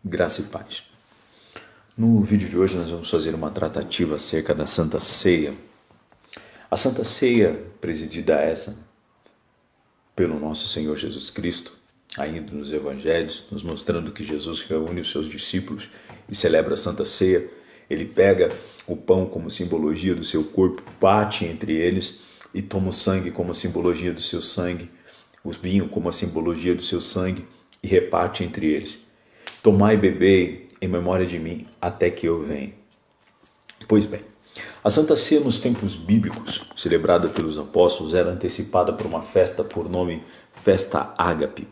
Graça e paz. No vídeo de hoje nós vamos fazer uma tratativa acerca da Santa Ceia. A Santa Ceia, presidida pelo nosso Senhor Jesus Cristo, ainda nos Evangelhos, nos mostrando que Jesus reúne os seus discípulos e celebra a Santa Ceia. Ele pega o pão como simbologia do seu corpo, bate entre eles e toma o sangue como simbologia do seu sangue, o vinho como a simbologia do seu sangue e reparte entre eles. Tomai e bebei em memória de mim, até que eu venha. Pois bem, a Santa Ceia nos tempos bíblicos, celebrada pelos apóstolos, era antecipada por uma festa por nome Festa Ágape.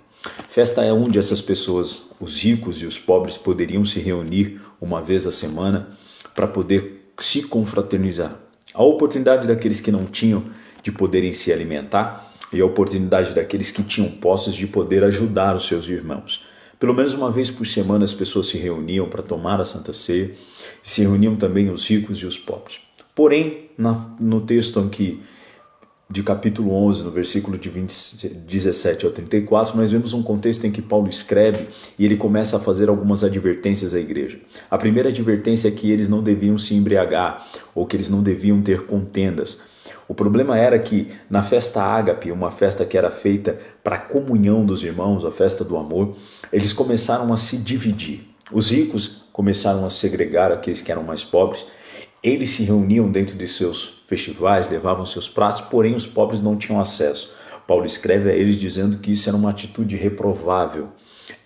Festa é onde essas pessoas, os ricos e os pobres, poderiam se reunir uma vez a semana para poder se confraternizar. A oportunidade daqueles que não tinham de poderem se alimentar e a oportunidade daqueles que tinham posses de poder ajudar os seus irmãos. Pelo menos uma vez por semana as pessoas se reuniam para tomar a Santa Ceia e se reuniam também os ricos e os pobres. Porém, no texto aqui de capítulo 11, no versículo de 17 ao 34, nós vemos um contexto em que Paulo escreve e ele começa a fazer algumas advertências à igreja. A primeira advertência é que eles não deviam se embriagar ou que eles não deviam ter contendas. O problema era que na festa ágape, uma festa que era feita para a comunhão dos irmãos, a festa do amor, eles começaram a se dividir. Os ricos começaram a segregar aqueles que eram mais pobres. Eles se reuniam dentro de seus festivais, levavam seus pratos, porém os pobres não tinham acesso. Paulo escreve a eles dizendo que isso era uma atitude reprovável.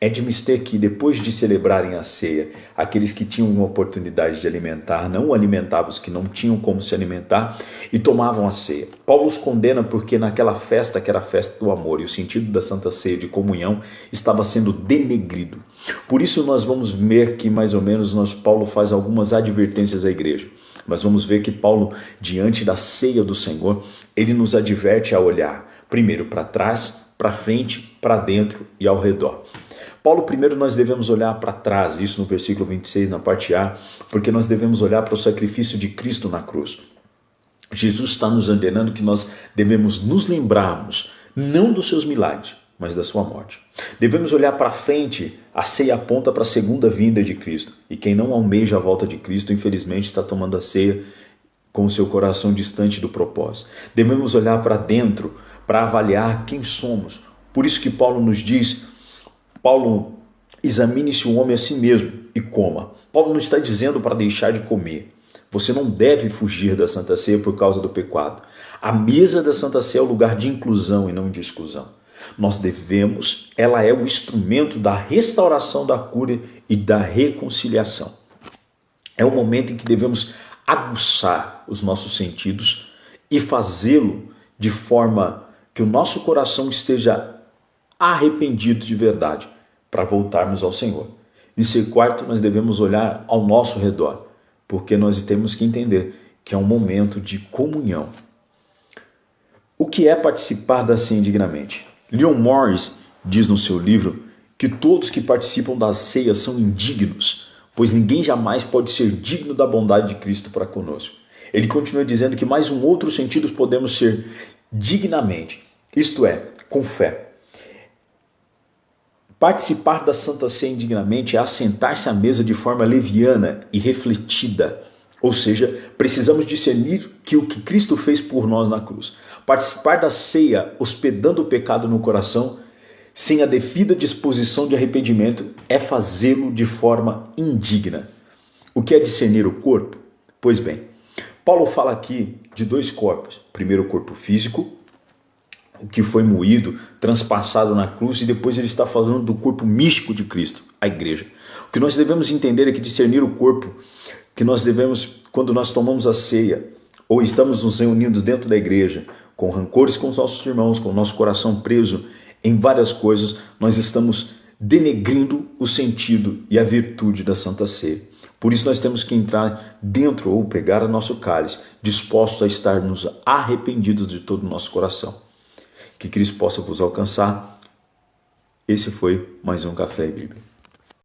É de mister que depois de celebrarem a ceia, aqueles que tinham uma oportunidade de alimentar não alimentavam os que não tinham como se alimentar e tomavam a ceia. Paulo os condena porque naquela festa, que era a festa do amor, e o sentido da Santa Ceia de comunhão estava sendo denegrido. Por isso nós vamos ver que mais ou menos Paulo faz algumas advertências à igreja. Nós vamos ver que Paulo, diante da ceia do Senhor, ele nos adverte a olhar primeiro para trás, para frente, para dentro e ao redor. Paulo, primeiro nós devemos olhar para trás, isso no versículo 26, na parte A, porque nós devemos olhar para o sacrifício de Cristo na cruz. Jesus está nos ordenando que nós devemos nos lembrarmos, não dos seus milagres, mas da sua morte. Devemos olhar para frente, a ceia aponta para a segunda vinda de Cristo. E quem não almeja a volta de Cristo, infelizmente, está tomando a ceia com o seu coração distante do propósito. Devemos olhar para dentro, para avaliar quem somos. Por isso que Paulo nos diz, examine-se o homem a si mesmo e coma. Paulo não está dizendo para deixar de comer. Você não deve fugir da Santa Ceia por causa do pecado. A mesa da Santa Ceia é o lugar de inclusão e não de exclusão. Ela é o instrumento da restauração da cura e da reconciliação. É o momento em que devemos aguçar os nossos sentidos e fazê-lo de forma que o nosso coração esteja arrependido de verdade para voltarmos ao Senhor. Em quarto, nós devemos olhar ao nosso redor, porque nós temos que entender que é um momento de comunhão. O que é participar da ceia indignamente? Leon Morris diz no seu livro que todos que participam da ceia são indignos, pois ninguém jamais pode ser digno da bondade de Cristo para conosco. Ele continua dizendo que mais um outro sentido podemos ser dignamente, isto é, com fé. Participar da Santa Ceia indignamente é assentar-se à mesa de forma leviana e refletida. Ou seja, precisamos discernir que o que Cristo fez por nós na cruz. Participar da ceia hospedando o pecado no coração, sem a devida disposição de arrependimento, é fazê-lo de forma indigna. O que é discernir o corpo? Pois bem, Paulo fala aqui de dois corpos. Primeiro o corpo físico, o que foi moído, transpassado na cruz, e depois ele está falando do corpo místico de Cristo, a igreja. O que nós devemos entender é que discernir o corpo, que nós devemos, quando nós tomamos a ceia, ou estamos nos reunindo dentro da igreja, com rancores com os nossos irmãos, com o nosso coração preso em várias coisas, nós estamos denegrindo o sentido e a virtude da Santa Ceia. Por isso nós temos que entrar dentro ou pegar o nosso cálice, dispostos a estarmos arrependidos de todo o nosso coração. Que Cristo possa vos alcançar. Esse foi mais um Café e Bíblia.